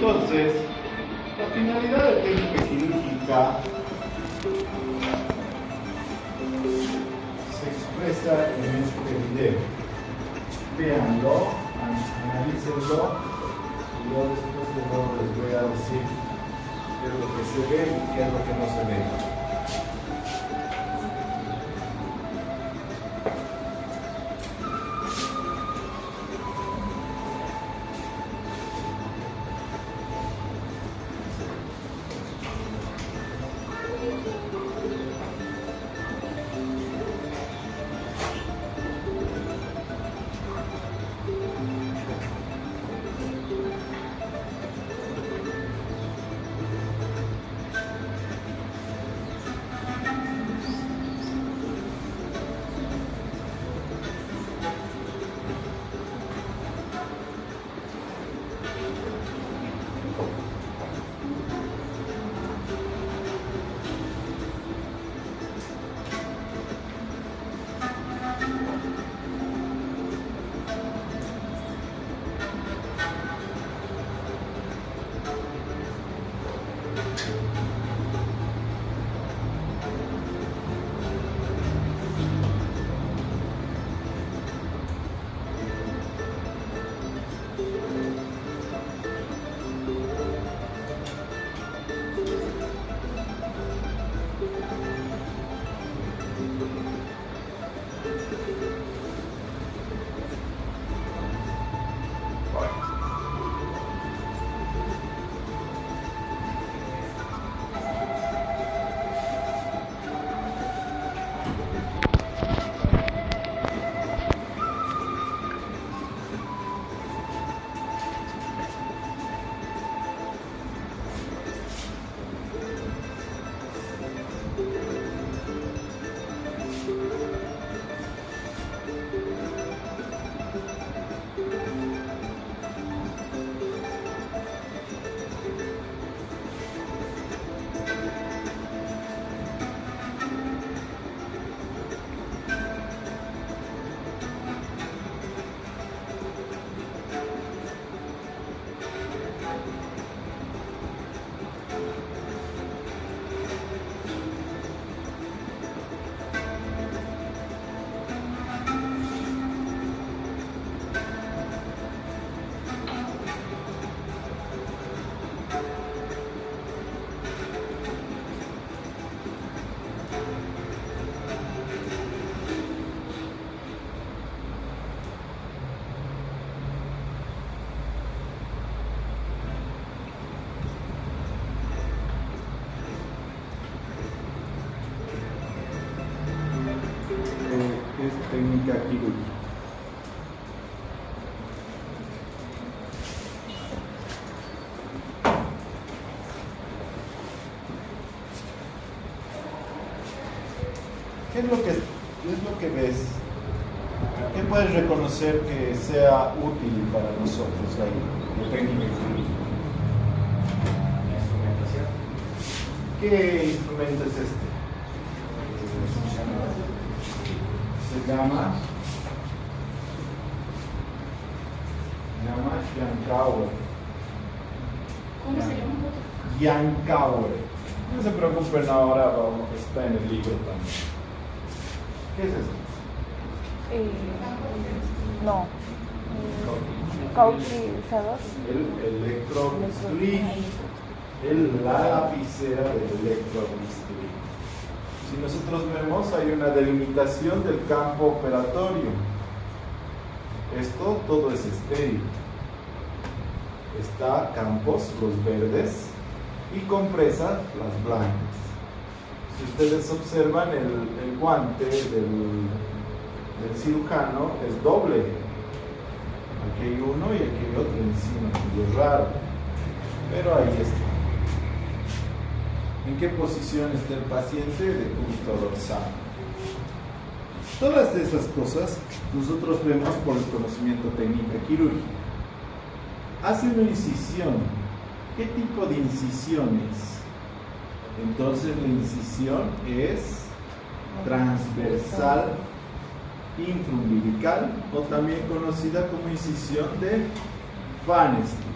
Entonces, la finalidad de técnica quirúrgica se expresa en este video. Véanlo, analícenlo y yo después de nuevo les voy a decir qué es lo que se ve y qué es lo que no se ve. Técnica quirúrgica. ¿Qué es lo que ves? ¿Qué puedes reconocer que sea útil para nosotros ahí, de técnica quirúrgica? Instrumentación. ¿Qué instrumento es este? Se llama Yankauer. ¿Cómo se llama? Yankauer. No se preocupen ahora, está en el libro también. ¿Qué es esto? No. Cauterizador. El electrobisturí. La lapicera del electrobisturí. Si nosotros vemos, hay una delimitación del campo operatorio. Esto todo es estéril. Está campos, los verdes, y compresas, las blancas. Si ustedes observan, el guante del cirujano es doble. Aquí hay uno y aquí hay otro encima, es raro. Pero ahí está. ¿En qué posición está el paciente? De punto dorsal. Todas esas cosas nosotros vemos por el conocimiento técnica quirúrgica. Hace una incisión. ¿Qué tipo de incisión es? Entonces la incisión es transversal infraumbilical, o también conocida como incisión de Van Stee.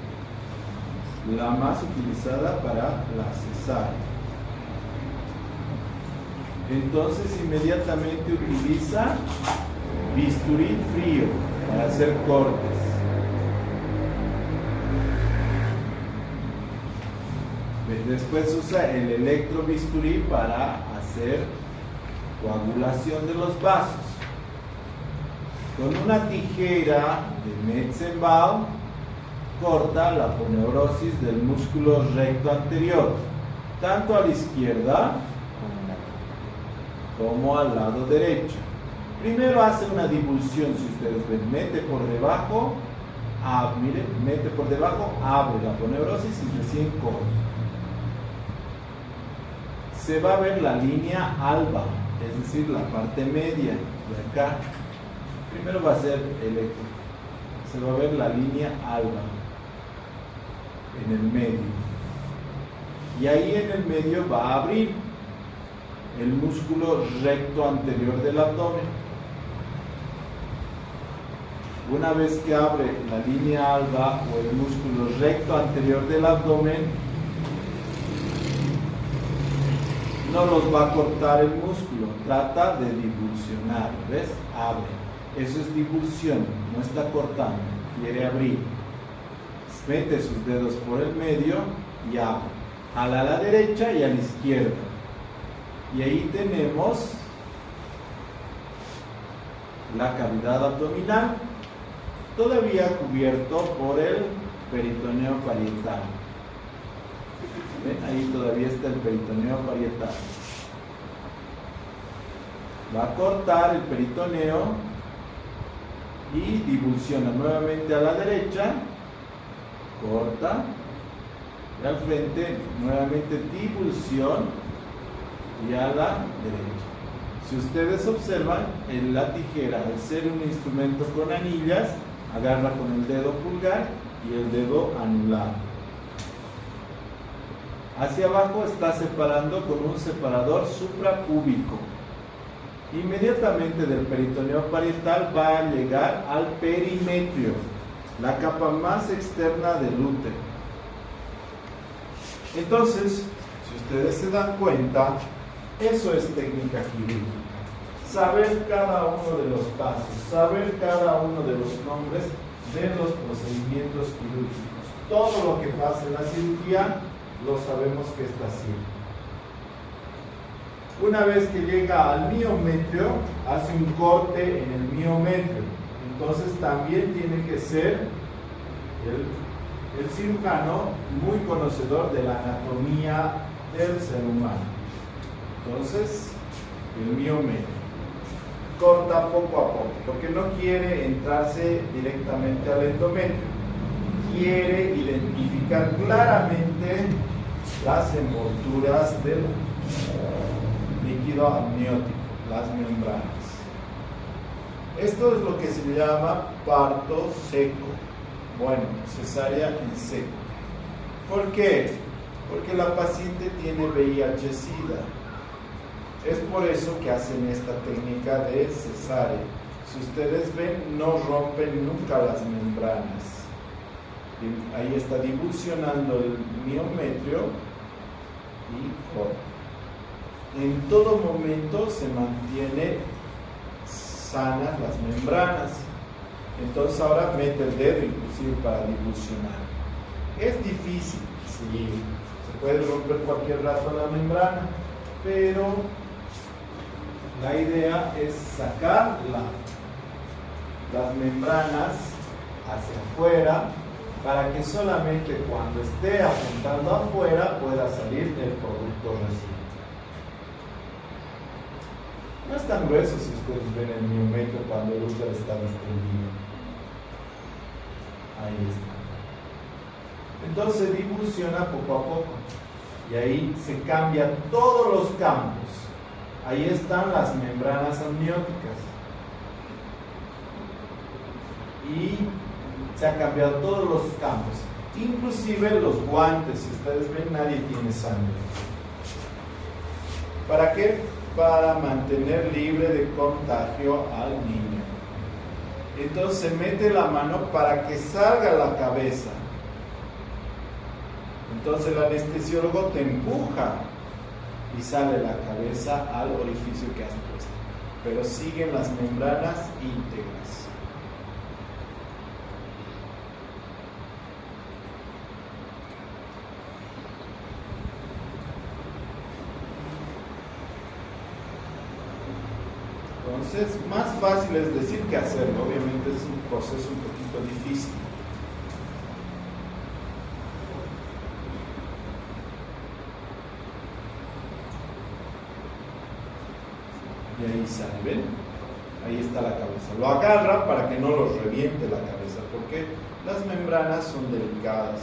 la más utilizada para la cesárea. Entonces inmediatamente utiliza bisturí frío para hacer cortes. Después usa el electrobisturí para hacer coagulación de los vasos. Con una tijera de Metzenbaum corta la aponeurosis del músculo recto anterior, tanto a la izquierda como al lado derecho. Primero hace una divulsión, si ustedes ven, mete por debajo, miren, mete por debajo, abre la aponeurosis y recién corta. Se va a ver la línea alba, es decir, la parte media de acá. Primero va a ser electro. Se va a ver la línea alba en el medio. Y ahí en el medio va a abrir el músculo recto anterior del abdomen. Una vez que abre la línea alba o el músculo recto anterior del abdomen, no los va a cortar el músculo, trata de divulsionar, ¿ves? Abre. Eso es divulsión, no está cortando, quiere abrir. Mete sus dedos por el medio y abre. Jala a la derecha y a la izquierda. Y ahí tenemos la cavidad abdominal, todavía cubierto por el peritoneo parietal. ¿Ven? Ahí todavía está el peritoneo parietal. Va a cortar el peritoneo y divulsiona nuevamente a la derecha, corta, y al frente nuevamente divulsión y a la derecha. Si ustedes observan, la tijera, al ser un instrumento con anillas, agarra con el dedo pulgar y el dedo anular. Hacia abajo está separando con un separador suprapúbico. Inmediatamente del peritoneo parietal va a llegar al perimetrio, la capa más externa del útero. Entonces, si ustedes se dan cuenta, eso es técnica quirúrgica. Saber cada uno de los pasos, saber cada uno de los nombres de los procedimientos quirúrgicos. Todo lo que pasa en la cirugía lo sabemos que está haciendo. Una vez que llega al miometrio, hace un corte en el miometrio. Entonces también tiene que ser el cirujano muy conocedor de la anatomía del ser humano. Entonces, el miometrio. Corta poco a poco, porque no quiere entrarse directamente al endometrio. Quiere identificar claramente las envolturas del líquido amniótico, las membranas. Esto es lo que se llama parto seco. Bueno, cesárea en seco. ¿Por qué? Porque la paciente tiene VIH-Sida. Es por eso que hacen esta técnica de cesárea. Si ustedes ven, no rompen nunca las membranas. Ahí está divulsionando el miometrio y corta. En todo momento se mantiene sanas las membranas. Entonces ahora mete el dedo inclusive para divulsionar. Es difícil, sí, se puede romper cualquier rato la membrana, pero la idea es sacar las membranas hacia afuera para que solamente cuando esté apuntando afuera pueda salir el producto reciente. No es tan grueso si ustedes ven el miometrio cuando el útero está distendido. Ahí está. Entonces divulsiona poco a poco y ahí se cambian todos los campos. Ahí están las membranas amnióticas y se han cambiado todos los campos, inclusive los guantes. Si ustedes ven, nadie tiene sangre. ¿Para qué? Para mantener libre de contagio al niño. Entonces se mete la mano para que salga la cabeza. Entonces el anestesiólogo te empuja y sale la cabeza al orificio que has puesto, pero siguen las membranas íntegras. Entonces, más fácil es decir que hacerlo. Obviamente es un proceso un poquito difícil. Y ahí sale, ¿ven? Ahí está la cabeza. Lo agarra para que no lo reviente la cabeza, porque las membranas son delicadas.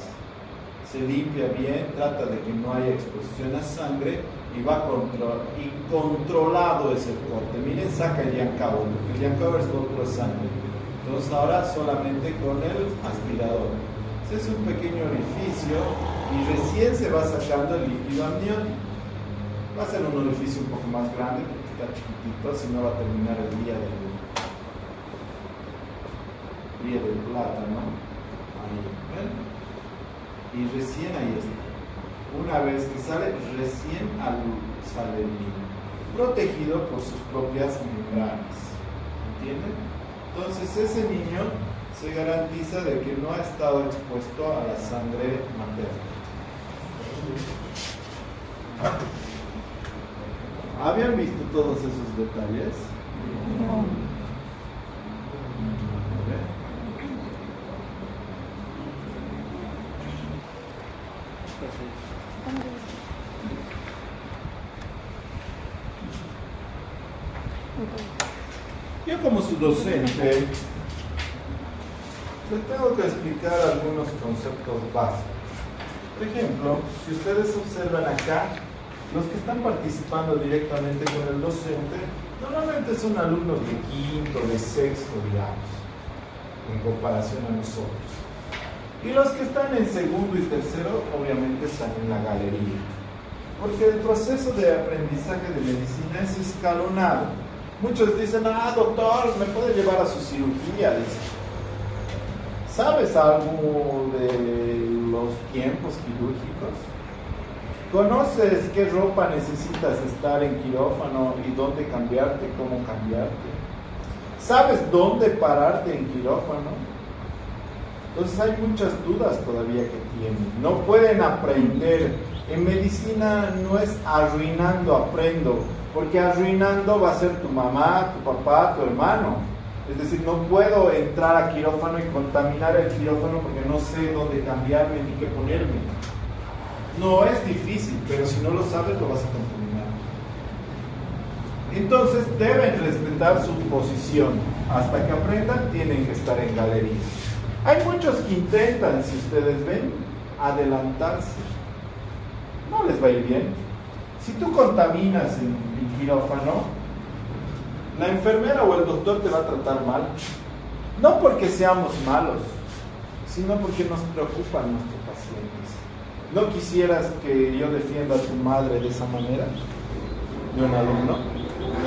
Se limpia bien, trata de que no haya exposición a sangre y va controlado ese corte. Miren, saca el yancao, porque el yancao es lo otro sangre. Entonces ahora solamente con el aspirador. Ese es un pequeño orificio y recién se va sacando el líquido amniótico. Va a ser un orificio un poco más grande porque está chiquitito, si no va a terminar el día del plátano. Ahí, ¿ven? Y recién ahí está. Una vez que sale, recién sale el niño, protegido por sus propias membranas. ¿Entienden? Entonces ese niño se garantiza de que no ha estado expuesto a la sangre materna. ¿Habían visto todos esos detalles? No. Yo como su docente les tengo que explicar algunos conceptos básicos. Por ejemplo, si ustedes observan acá, los que están participando directamente con el docente normalmente son alumnos de quinto, de sexto, digamos, en comparación a nosotros. Y los que están en segundo y tercero obviamente están en la galería, porque el proceso de aprendizaje de medicina es escalonado. Muchos dicen, doctor, ¿me puede llevar a su cirugía? Dicen. ¿Sabes algo de los tiempos quirúrgicos? ¿Conoces qué ropa necesitas estar en quirófano y dónde cambiarte, cómo cambiarte? ¿Sabes dónde pararte en quirófano? Entonces hay muchas dudas todavía que tienen. No pueden aprender. En medicina no es arruinando, aprendo. Porque arruinando va a ser tu mamá, tu papá, tu hermano. Es decir, no puedo entrar a quirófano y contaminar el quirófano porque no sé dónde cambiarme ni qué ponerme. No es difícil, pero si no lo sabes lo vas a contaminar. Entonces deben respetar su posición. Hasta que aprendan tienen que estar en galería. Hay muchos que intentan, si ustedes ven, adelantarse. No les va a ir bien. Si tú contaminas en quirófano, la enfermera o el doctor te va a tratar mal. No porque seamos malos, sino porque nos preocupan nuestros pacientes. ¿No quisieras que yo defienda a tu madre de esa manera? ¿De un alumno?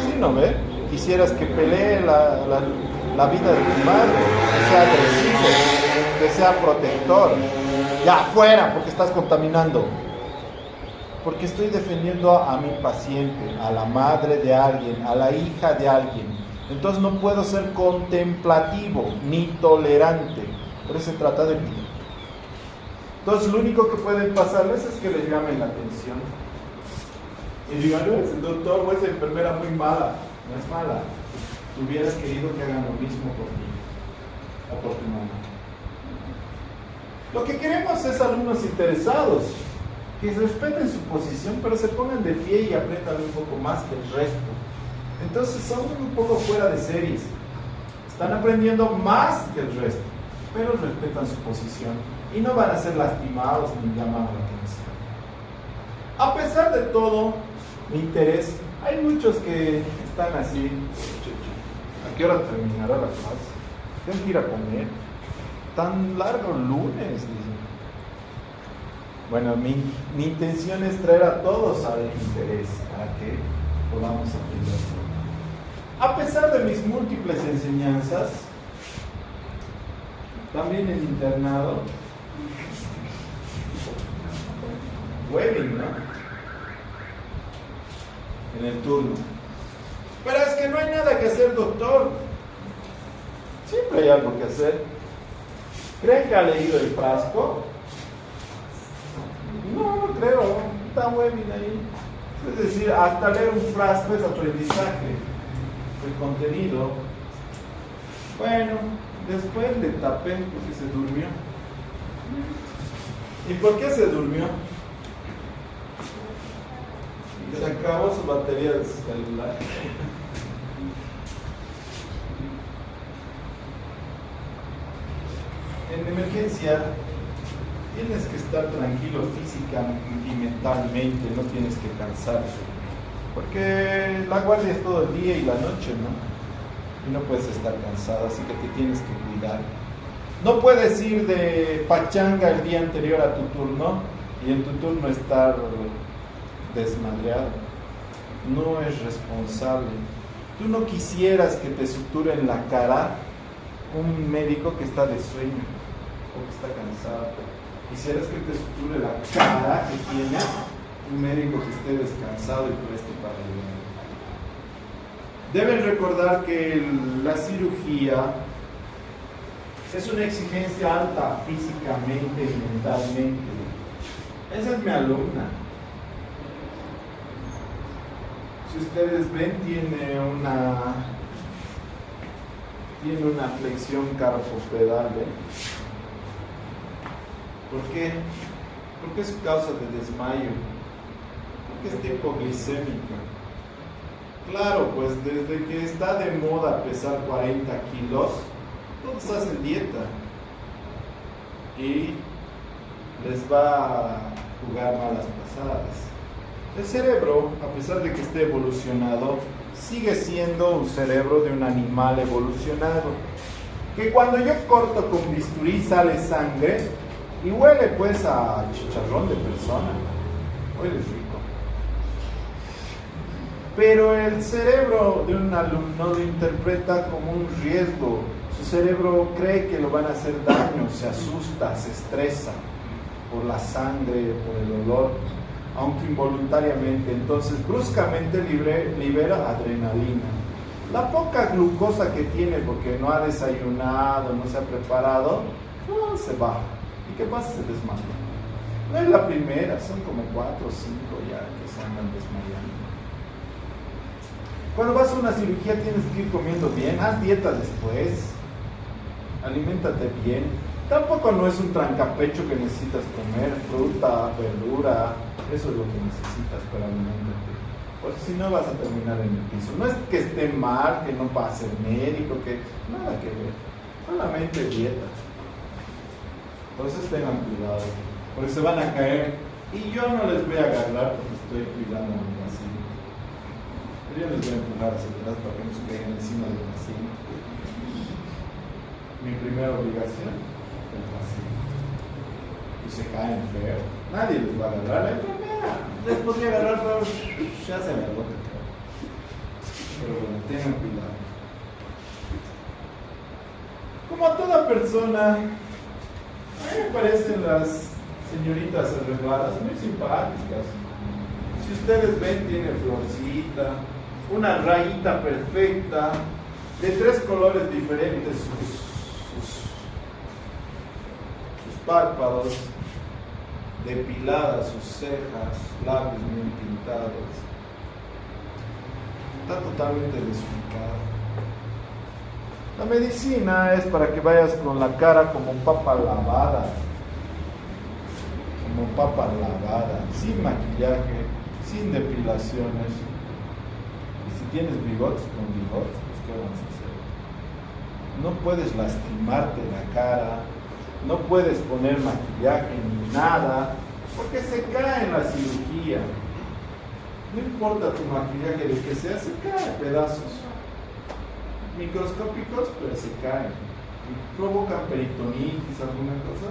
Sí, ¿no ve? Quisieras que pelee la vida de tu madre, que sea agresivo, que sea protector. Ya, fuera, porque estás contaminando. Porque estoy defendiendo a mi paciente, a la madre de alguien, a la hija de alguien. Entonces no puedo ser contemplativo ni tolerante. Por eso se trata de mí. Entonces lo único que pueden pasarles es que les llamen la atención. Y digan, ese doctor o esa enfermera muy mala. No es mala. Tú hubieras querido que hagan lo mismo por ti o por tu mamá. Lo que queremos es alumnos interesados, que respeten su posición, pero se pongan de pie y aprendan un poco más que el resto. Entonces son un poco fuera de series. Están aprendiendo más que el resto, pero respetan su posición y no van a ser lastimados ni llamados la atención. A pesar de todo mi interés, hay muchos que están así. ¿A qué hora terminará la clase? Tengo que ir a comer. Tan largo lunes, dicen. Bueno, mi intención es traer a todos al interés para que podamos aprender. A pesar de mis múltiples enseñanzas, también en internado, webbing, ¿no? En el turno. Pero es que no hay nada que hacer, doctor. Siempre hay algo que hacer. ¿Creen que ha leído el frasco? No, no creo. Está webbing ahí. Es decir, hasta leer un frasco es aprendizaje del contenido. Bueno, después le tapé porque se durmió. ¿Y por qué se durmió? Se acabó su batería de su celular. En emergencia tienes que estar tranquilo física y mentalmente, no tienes que cansarte. Porque la guardia es todo el día y la noche, ¿no? Y no puedes estar cansado, así que te tienes que cuidar. No puedes ir de pachanga el día anterior a tu turno y en tu turno estar desmadreado. No es responsable. Tú no quisieras que te suturen la cara un médico que está de sueño o que está cansado. Quisieras que te suture la cara que tienes un médico que esté descansado y preste para ayudar. Deben recordar que la cirugía es una exigencia alta físicamente y mentalmente. Esa es mi alumna. Si ustedes ven, tiene una flexión carpopedal, ¿eh? ¿Por qué? Porque es causa de desmayo. Porque es hipoglicémica. Claro, pues desde que está de moda pesar 40 kilos, todos hacen dieta. Y les va a jugar malas pasadas. El cerebro, a pesar de que esté evolucionado, sigue siendo un cerebro de un animal evolucionado. Que cuando yo corto con bisturí sale sangre y huele pues a chicharrón de persona. Huele rico. Pero el cerebro de un alumno lo interpreta como un riesgo. Su cerebro cree que lo van a hacer daño, se asusta, se estresa por la sangre, por el olor, aunque involuntariamente. Entonces bruscamente libera adrenalina. La poca glucosa que tiene porque no ha desayunado, no se ha preparado, no se baja. ¿Y qué pasa? Se desmaya. No es la primera, son como 4 o 5 ya que se andan desmayando. Cuando vas a una cirugía tienes que ir comiendo bien, haz dieta después, aliméntate bien. Tampoco no es un trancapecho que necesitas comer, fruta, verdura, eso es lo que necesitas para alimentarte. Porque si no vas a terminar en el piso. No es que esté mal, que no va a ser médico, que nada que ver, solamente dieta. Entonces tengan cuidado, porque se van a caer y yo no les voy a agarrar porque estoy cuidando a mi paciente. Pero yo les voy a empujar hacia atrás para que no se caigan encima del paciente. Mi primera obligación es el paciente. Y se caen feo. Nadie les va a agarrar. La enfermera les podría agarrar, pero ya se agarró. Pero bueno, tengan cuidado. Como a toda persona, a mí me parecen las señoritas arregladas muy simpáticas. Si ustedes ven, tiene florcita, una rayita perfecta, de 3 colores diferentes sus párpados, depiladas sus cejas, labios bien pintados. Está totalmente desubicada. La medicina es para que vayas con la cara como papa lavada. Como papa lavada, sin maquillaje, sin depilaciones. Y si tienes bigotes, con bigotes, pues ¿qué vamos a hacer? No puedes lastimarte la cara, no puedes poner maquillaje ni nada, porque se cae en la cirugía. No importa tu maquillaje de que sea, se cae a pedazos. Microscópicos, pero se caen. Y provocan peritonitis, alguna cosa.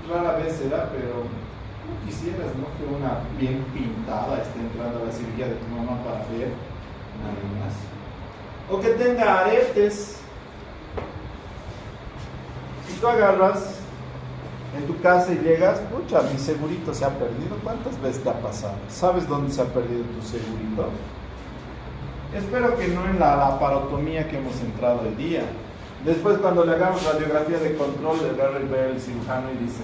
Rara vez será, pero no quisieras, ¿no? Que una bien pintada esté entrando a la cirugía de tu mamá para ver nada más. O que tenga aretes. Si tú agarras en tu casa y llegas, pucha, mi segurito se ha perdido. ¿Cuántas veces te ha pasado? ¿Sabes dónde se ha perdido tu segurito? Espero que no en la laparotomía que hemos entrado hoy día. Después, cuando le hagamos radiografía de control, le va a ver el cirujano y dice,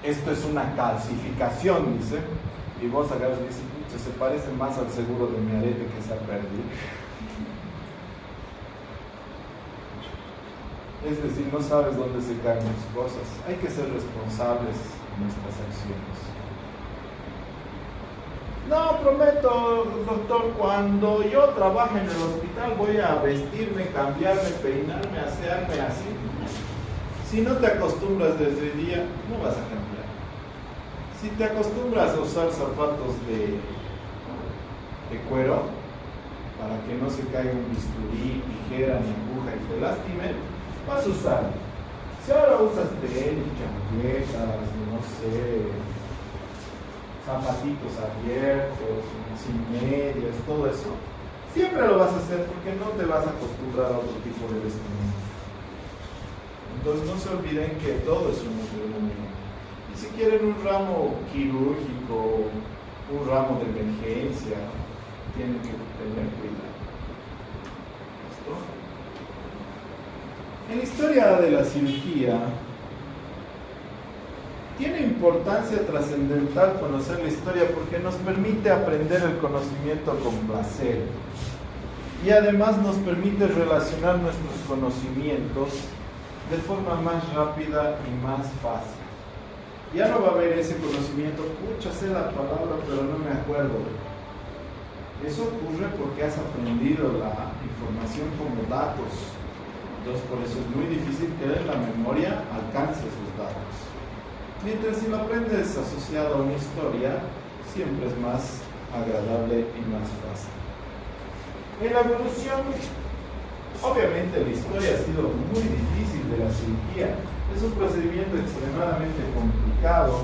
esto es una calcificación, dice. Y vos agarras y dices, pucha, se parece más al seguro de mi arete que se ha perdido. Es decir, no sabes dónde se caen las cosas. Hay que ser responsables de nuestras acciones. No, prometo, doctor, cuando yo trabaje en el hospital voy a vestirme, cambiarme, peinarme, asearme así. Si no te acostumbras desde el día, no vas a cambiar. Si te acostumbras a usar zapatos de cuero, para que no se caiga un bisturí, tijera ni aguja y te lastime, vas a usar. Si ahora usas tenis, chancletas, no sé, zapatitos abiertos, sin medias, todo eso, siempre lo vas a hacer porque no te vas a acostumbrar a otro tipo de vestimenta. Entonces no se olviden que todo es un entrenamiento. Y si quieren un ramo quirúrgico, un ramo de emergencia, tienen que tener cuidado. ¿Listo? En la historia de la cirugía, tiene importancia trascendental conocer la historia porque nos permite aprender el conocimiento con placer y además nos permite relacionar nuestros conocimientos de forma más rápida y más fácil. Ya no va a haber ese conocimiento, pucha, sé la palabra pero no me acuerdo. Eso ocurre porque has aprendido la información como datos. Entonces por eso es muy difícil que la memoria alcance esos datos. Mientras si lo aprendes asociado a una historia, siempre es más agradable y más fácil. En la evolución, obviamente la historia ha sido muy difícil de la cirugía. Es un procedimiento extremadamente complicado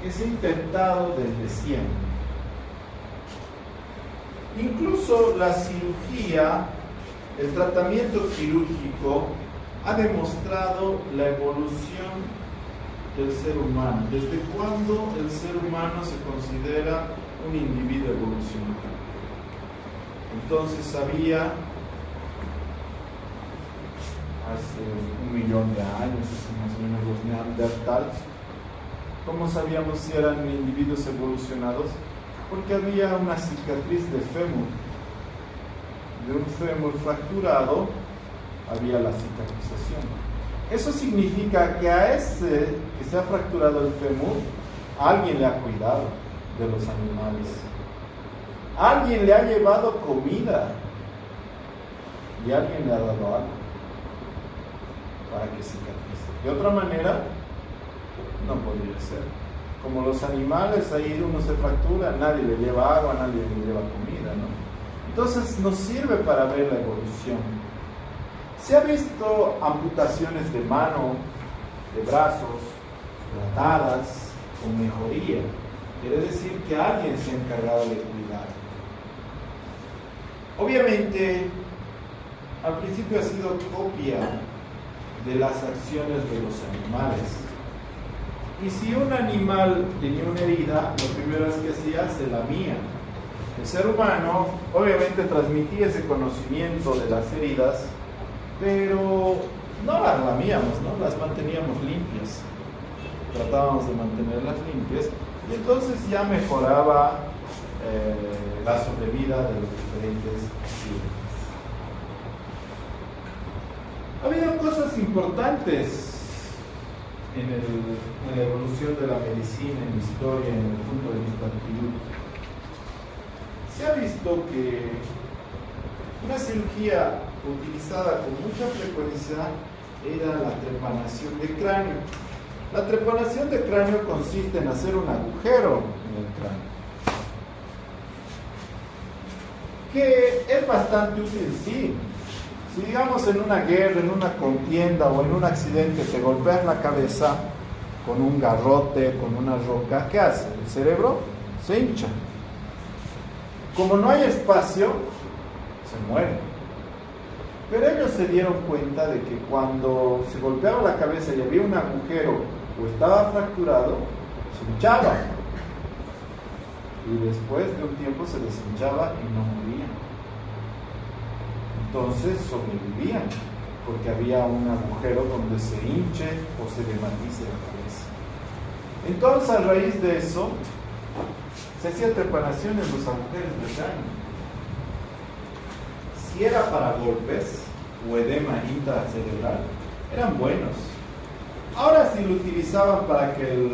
que se ha intentado desde siempre. Incluso la cirugía, el tratamiento quirúrgico, ha demostrado la evolución del ser humano. ¿Desde cuándo el ser humano se considera un individuo evolucionario? Entonces había hace 1 millón de años, más o menos los neandertales. ¿Cómo sabíamos si eran individuos evolucionados? Porque había una cicatriz de fémur. De un fémur fracturado había la cicatrización. Eso significa que a ese que se ha fracturado el fémur, alguien le ha cuidado de los animales. Alguien le ha llevado comida y alguien le ha dado algo para que cicatrice. De otra manera, no podría ser. Como los animales, ahí uno se fractura, nadie le lleva agua, nadie le lleva comida, ¿no? Entonces nos sirve para ver la evolución. Se ha visto amputaciones de mano, de brazos, tratadas con mejoría. Quiere decir que alguien se ha encargado de cuidar. Obviamente, al principio ha sido copia de las acciones de los animales. Y si un animal tenía una herida, lo primero que hacía se lamía. El ser humano obviamente transmitía ese conocimiento de las heridas, pero no las lamíamos, ¿no? Las manteníamos limpias. Tratábamos de mantenerlas limpias y entonces ya mejoraba la sobrevida de los diferentes virus. Ha habido cosas importantes en la evolución de la medicina, en la historia, en el punto de vista quirúrgico. Se ha visto que una cirugía utilizada con mucha frecuencia era la trepanación de cráneo. La trepanación de cráneo consiste en hacer un agujero en el cráneo, que es bastante útil, sí. Si digamos en una guerra, en una contienda o en un accidente te golpeas la cabeza con un garrote, con una roca, ¿qué hace? El cerebro se hincha. Como no hay espacio, se muere. Pero ellos se dieron cuenta de que cuando se golpeaba la cabeza y había un agujero o estaba fracturado, se hinchaba. Y después de un tiempo se deshinchaba y no morían. Entonces sobrevivían, porque había un agujero donde se hinche o se dematice la cabeza. Entonces, a raíz de eso, se hacía trepanación en los agujeros del cráneo. Si era para golpes o edema intracerebral, eran buenos. Ahora, si lo utilizaban para que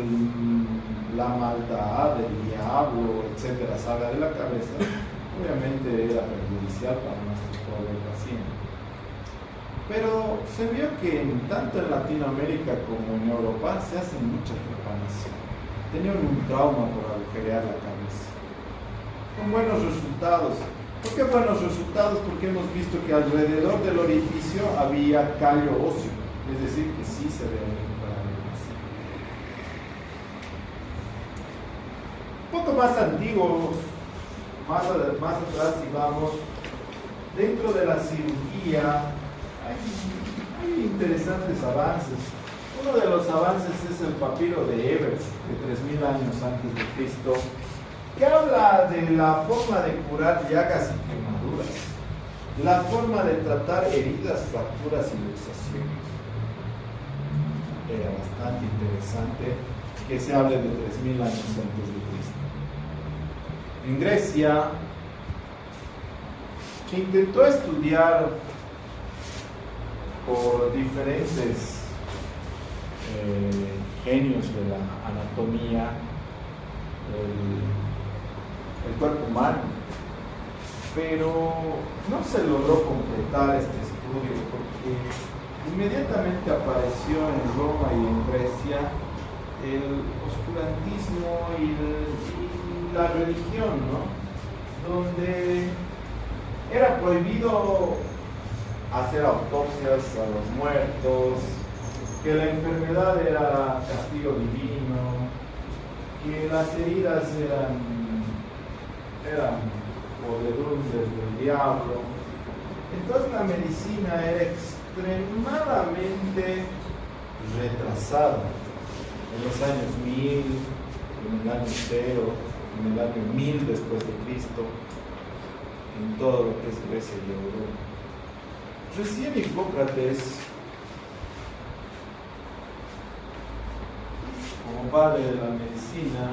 la maldad, el diablo, etcétera, salga de la cabeza, obviamente era perjudicial para nuestro pobre paciente. Pero se vio que tanto en Latinoamérica como en Europa se hacen mucha trepanación. Tenían un trauma por agujerear la cabeza. Con buenos resultados. ¿Por qué buenos resultados? Porque hemos visto que alrededor del orificio había callo óseo. Es decir, que sí se ve recuperar el paciente. Un poco más antiguo, más atrás, si vamos, dentro de la cirugía hay interesantes avances. Uno de los avances es el papiro de Evers, de 3000 años antes de Cristo, que habla de la forma de curar llagas y quemaduras, la forma de tratar heridas, fracturas y luxaciones. Era bastante interesante que se hable de 3000 años antes de Cristo. En Grecia, se intentó estudiar por diferentes genios de la anatomía el cuerpo humano, pero no se logró completar este estudio porque inmediatamente apareció en Roma y en Grecia el oscurantismo y la religión, ¿no? Donde era prohibido hacer autopsias a los muertos, que la enfermedad era castigo divino, que las heridas eran podredumbres del diablo. Entonces la medicina era extremadamente retrasada en los años 1000, en el año 0, en el año 1000 después de Cristo, en todo lo que es Grecia y Europa. Recién Hipócrates, como padre de la medicina,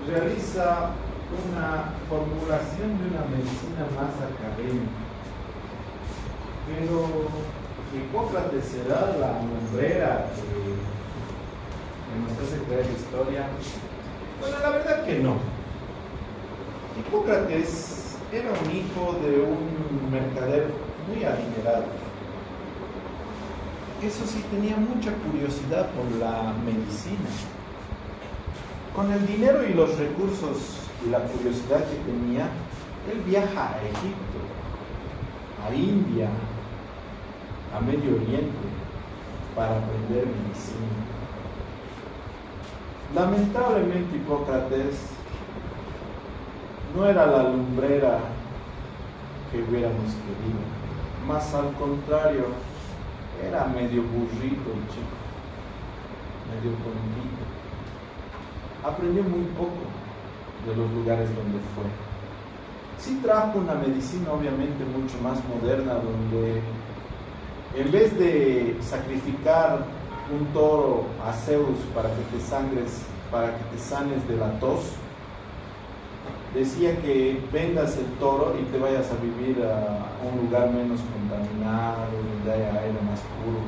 realiza una formulación de una medicina más académica. Pero Hipócrates será la lumbrera que nos hace creer la historia. Bueno, la verdad que no. Hipócrates era un hijo de un mercader muy adinerado. Eso sí, tenía mucha curiosidad por la medicina. Con el dinero y los recursos y la curiosidad que tenía, él viaja a Egipto, a India, a Medio Oriente, para aprender medicina. Lamentablemente Hipócrates no era la lumbrera que hubiéramos querido, más al contrario, era medio burrito el chico, medio tontito. Aprendió muy poco de los lugares donde fue. Sí trajo una medicina obviamente mucho más moderna, donde en vez de sacrificar un toro a Zeus para que te sanes de la tos, decía que vendas el toro y te vayas a vivir a un lugar menos contaminado, donde haya aire más puro.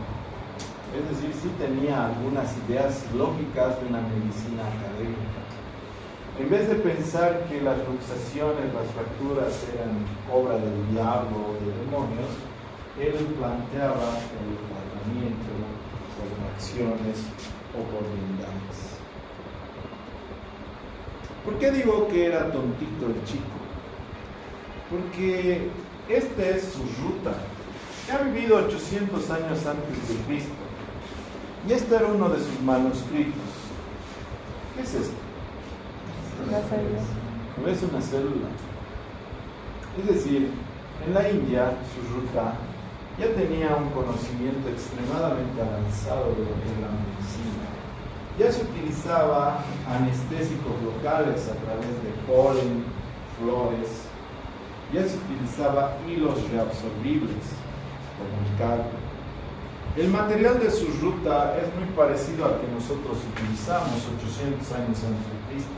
Es decir, sí tenía algunas ideas lógicas de una medicina académica. En vez de pensar que las luxaciones, las fracturas eran obra del diablo o de demonios, él planteaba el tratamiento por acciones o por vendajes. ¿Por qué digo que era tontito el chico? Porque esta es su ruta. Ha vivido 800 años antes de Cristo. Y este era uno de sus manuscritos. ¿Qué es esto? La célula. No es una célula. Es decir, en la India su ruta ya tenía un conocimiento extremadamente avanzado de lo que es la medicina. Ya se utilizaba anestésicos locales a través de polen, flores. Ya se utilizaba hilos reabsorbibles, como el cálculo. El material de su ruta es muy parecido al que nosotros utilizamos 800 años antes de Cristo.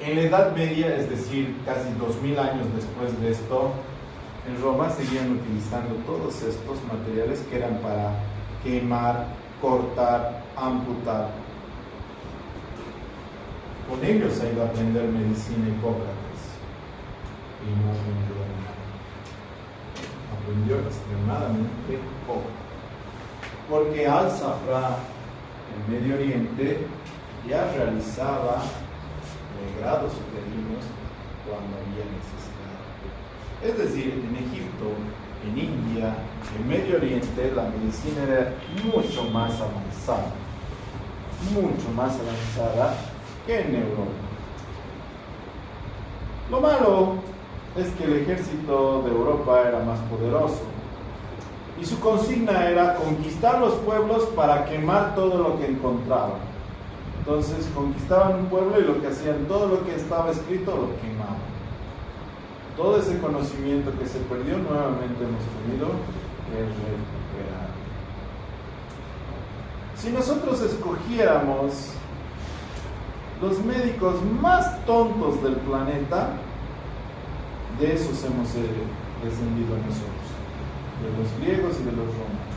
En la Edad Media, es decir, casi 2000 años después de esto, en Roma seguían utilizando todos estos materiales que eran para quemar, cortar, amputar. Con ellos ha ido a aprender medicina Hipócrates y no aprendió nada. Aprendió extremadamente poco. Porque Al-Safra, en Medio Oriente, ya realizaba legrados uterinos cuando había necesidad. Es decir, en Egipto, en India, en Medio Oriente, la medicina era mucho más avanzada que en Europa. Lo malo es que el ejército de Europa era más poderoso y su consigna era conquistar los pueblos para quemar todo lo que encontraban. Entonces conquistaban un pueblo y lo que hacían, todo lo que estaba escrito lo quemaban. Todo ese conocimiento que se perdió nuevamente hemos tenido que recuperar. Si nosotros escogiéramos los médicos más tontos del planeta, de esos hemos descendido nosotros, de los griegos y de los romanos.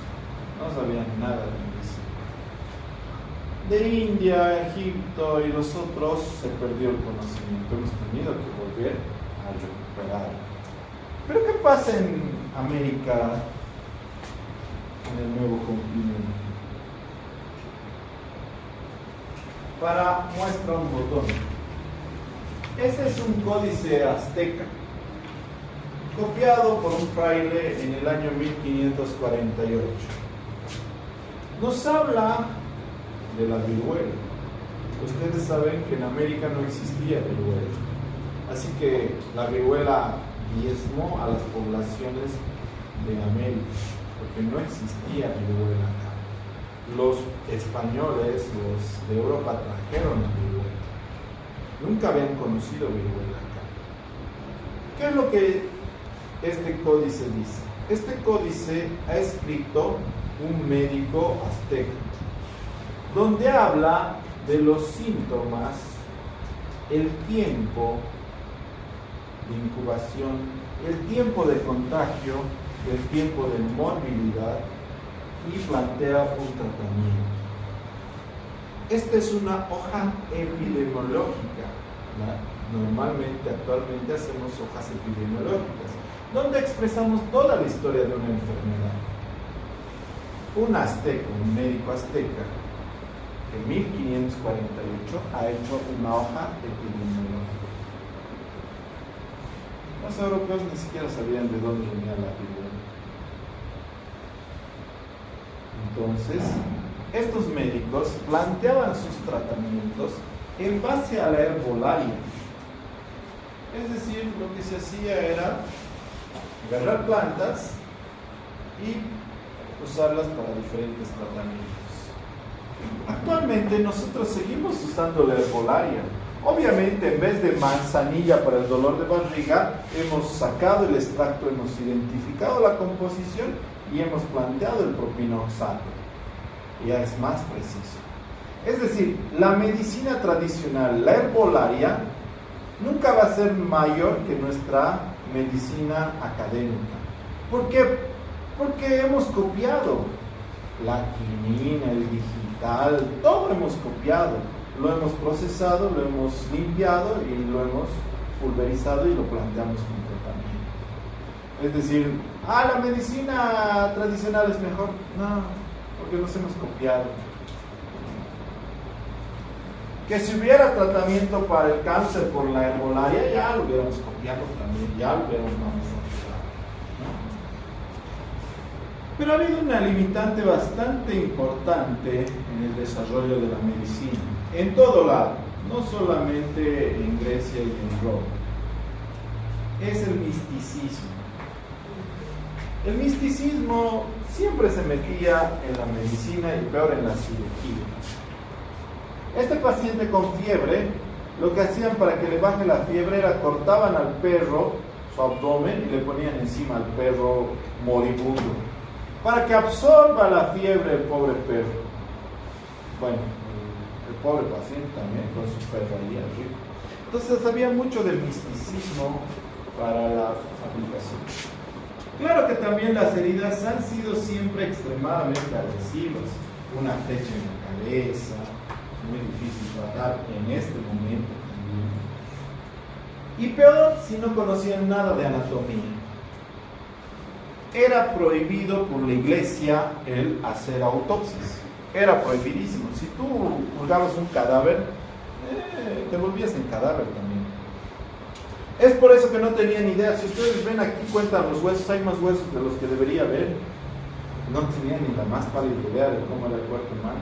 No sabían nada de medicina. De India, Egipto y los otros se perdió el conocimiento. Hemos tenido que volver a recuperar. Pero ¿qué pasa en América, en el nuevo continente? Para muestra un botón. Este es un códice azteca, copiado por un fraile en el año 1548. Nos habla de la viruela. Ustedes saben que en América no existía viruela, así que la viruela diezmó a las poblaciones de América, porque no existía viruela acá. Los españoles, los de Europa, trajeron la viruela. Nunca habían conocido viruela acá. ¿Qué es lo que este códice dice? Este códice ha escrito un médico azteca, donde habla de los síntomas, el tiempo de incubación, el tiempo de contagio, el tiempo de morbilidad, y plantea un tratamiento. Esta es una hoja epidemiológica, ¿no? Normalmente, actualmente hacemos hojas epidemiológicas, donde expresamos toda la historia de una enfermedad. Un azteca, un médico azteca, en 1548 ha hecho una hoja epidemiológica. Los europeos ni siquiera sabían de dónde venía la viruela. Entonces, estos médicos planteaban sus tratamientos en base a la herbolaria. Es decir, lo que se hacía era agarrar plantas y usarlas para diferentes tratamientos. Actualmente nosotros seguimos usando la herbolaria. Obviamente, en vez de manzanilla para el dolor de barriga, hemos sacado el extracto, hemos identificado la composición y hemos planteado el propinoxato. Ya es más preciso. Es decir, la medicina tradicional, la herbolaria, nunca va a ser mayor que nuestra medicina académica. ¿Por qué? Porque hemos copiado la quinina, el digital, todo hemos copiado. Lo hemos procesado, lo hemos limpiado y lo hemos pulverizado y lo planteamos como tratamiento. Es decir, la medicina tradicional es mejor. No, porque nos hemos copiado. Que si hubiera tratamiento para el cáncer por la herbolaria, ya lo hubiéramos copiado también, ya lo hubiéramos manufacturado, ¿no? Pero ha habido una limitante bastante importante en el desarrollo de la medicina, en todo lado, no solamente en Grecia y en Roma. es el misticismo. El misticismo siempre se metía en la medicina y peor en la cirugía. Este paciente con fiebre, lo que hacían para que le baje la fiebre era cortaban al perro su abdomen y le ponían encima al perro moribundo para que absorba la fiebre el pobre perro. Bueno, el pobre paciente también con su perro ahí arriba. Entonces había mucho de misticismo para la aplicación. Claro que también las heridas han sido siempre extremadamente agresivas. Una flecha en la cabeza, muy difícil tratar en este momento también. Y peor si no conocían nada de anatomía. Era prohibido por la iglesia el hacer autopsias. Era prohibidísimo. Si tú juzgabas un cadáver, te volvías en cadáver también. Es por eso que no tenían idea. Si ustedes ven aquí, cuentan los huesos, hay más huesos de los que debería haber. No tenían ni la más pálida idea de cómo era el cuerpo humano.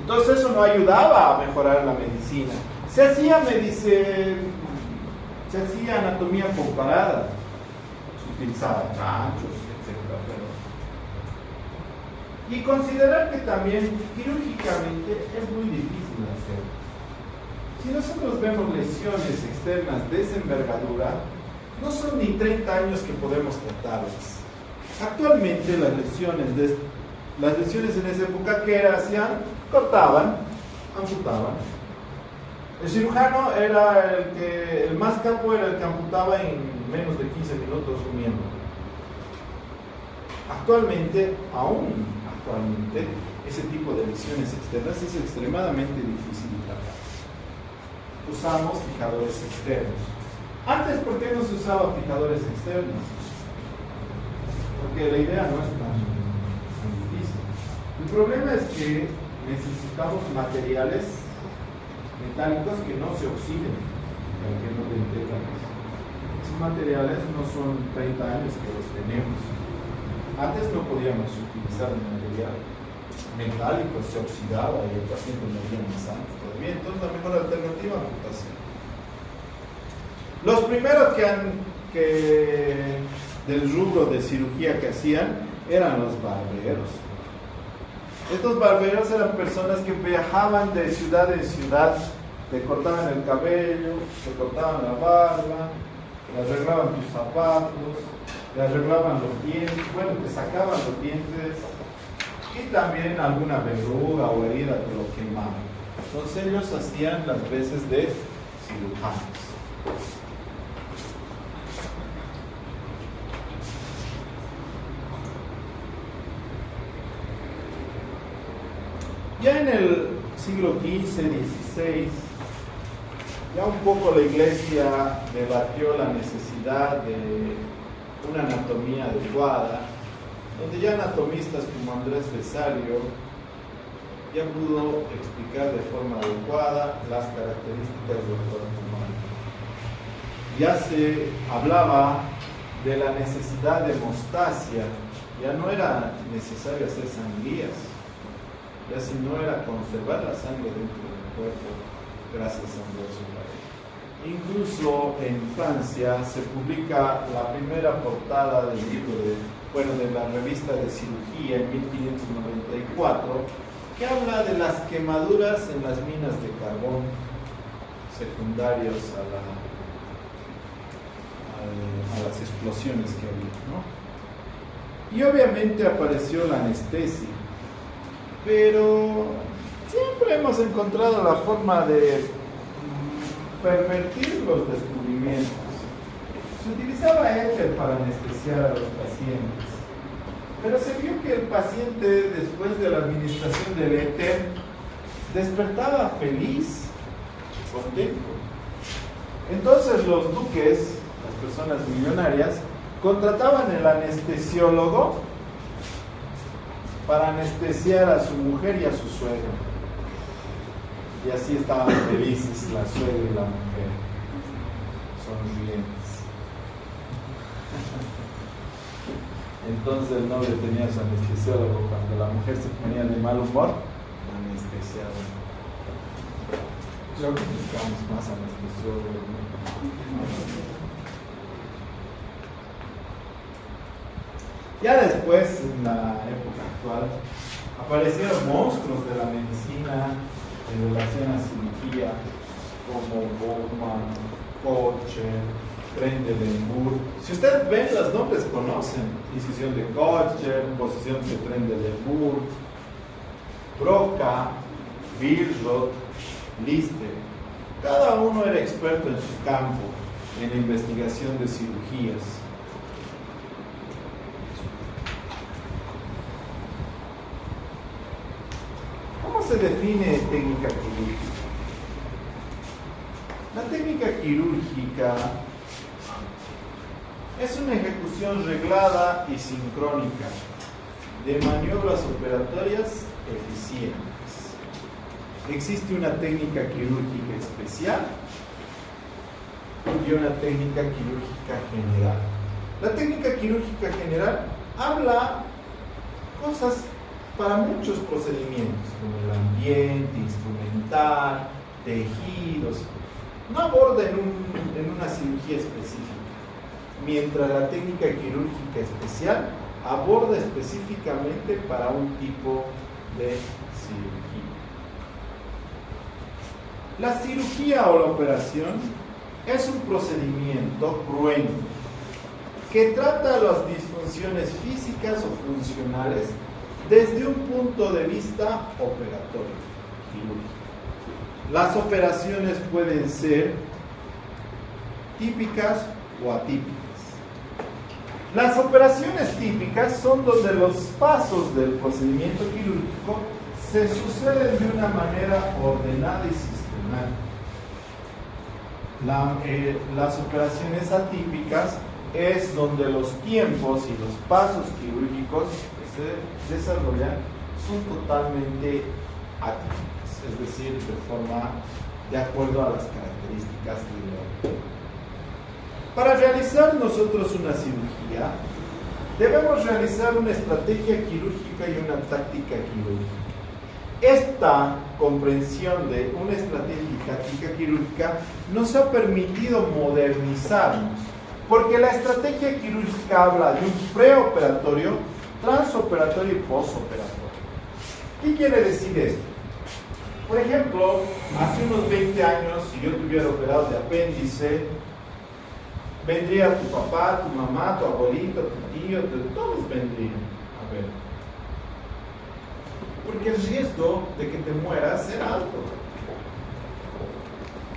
Entonces eso no ayudaba a mejorar la medicina. Se hacía anatomía comparada. Se utilizaba ganchos, etc. Y considerar que también quirúrgicamente es muy difícil hacer. Si nosotros vemos lesiones externas de esa envergadura, no son ni 30 años que podemos tratarlas. Actualmente las lesiones en esa época, ¿qué hacían? Cortaban, amputaban. El cirujano era el más capo era el que amputaba en menos de 15 minutos un miembro. Actualmente, ese tipo de lesiones externas es extremadamente difícil de tratar. Usamos fijadores externos. Antes, ¿por qué no se usaba fijadores externos? Porque la idea no es tan difícil. El problema es que necesitamos materiales metálicos que no se oxiden, para que no den tétanos. Esos materiales no son 30 años que los tenemos. Antes no podíamos utilizar el material metálico, se oxidaba y el paciente moría más antes todavía. Entonces la mejor alternativa es amputación. Los primeros del rubro de cirugía que hacían eran los barberos. Estos barberos eran personas que viajaban de ciudad en ciudad, te cortaban el cabello, te cortaban la barba, te arreglaban tus zapatos, te arreglaban los dientes, bueno, te sacaban los dientes y también alguna verruga o herida te lo quemaban. Entonces ellos hacían las veces de cirujanos. Ya en el siglo XV, XVI, ya un poco la iglesia debatió la necesidad de una anatomía adecuada, donde ya anatomistas como Andrés Besario ya pudo explicar de forma adecuada las características del cuerpo humano. Ya se hablaba de la necesidad de hemostasia, ya no era necesario hacer sangrías, ya si no era conservar la sangre dentro del cuerpo gracias a un hueso parejo. Incluso en Francia se publica la primera portada del libro de la revista de cirugía en 1594, que habla de las quemaduras en las minas de carbón secundarios a las explosiones que había, ¿no? Y obviamente apareció la anestesia, pero siempre hemos encontrado la forma de pervertir los descubrimientos. Se utilizaba éter para anestesiar a los pacientes, pero se vio que el paciente, después de la administración del éter, despertaba feliz, contento. Entonces los duques, las personas millonarias, contrataban el anestesiólogo para anestesiar a su mujer y a su suegro. Y así estaban felices la suegra y la mujer, sonrientes. Entonces el noble tenía su anestesiólogo. Cuando la mujer se ponía de mal humor, anestesiaba. Creo que buscamos más anestesiólogos, ¿no? Ya después, en la época actual, aparecieron monstruos de la medicina en relación a cirugía, como Bowman, Kocher, Trendelenburg. Si ustedes ven los nombres, conocen incisión de Kocher, posición de Trendelenburg, Broca, Billroth, Lister. Cada uno era experto en su campo, en la investigación de cirugías. ¿Cómo se define técnica quirúrgica? La técnica quirúrgica es una ejecución reglada y sincrónica de maniobras operatorias eficientes. Existe una técnica quirúrgica especial y una técnica quirúrgica general. La técnica quirúrgica general habla cosas para muchos procedimientos, como el ambiente, instrumental, tejidos. No aborda en una cirugía específica, mientras la técnica quirúrgica especial aborda específicamente para un tipo de cirugía. La cirugía o la operación es un procedimiento cruento que trata las disfunciones físicas o funcionales desde un punto de vista operatorio, quirúrgico. Las operaciones pueden ser típicas o atípicas. Las operaciones típicas son donde los pasos del procedimiento quirúrgico se suceden de una manera ordenada y sistemática. Las operaciones atípicas es donde los tiempos y los pasos quirúrgicos que se desarrollan son totalmente atípicas, es decir, de acuerdo a las características del órgano. Para realizar nosotros una cirugía, debemos realizar una estrategia quirúrgica y una táctica quirúrgica. Esta comprensión de una estrategia y táctica quirúrgica nos ha permitido modernizarnos, porque la estrategia quirúrgica habla de un preoperatorio, transoperatorio y posoperatorio. ¿Qué quiere decir esto? Por ejemplo, hace unos 20 años, si yo tuviera operado de apéndice, vendría tu papá, tu mamá, tu abuelito, tu tío, todos vendrían a ver. Porque el riesgo de que te mueras era alto.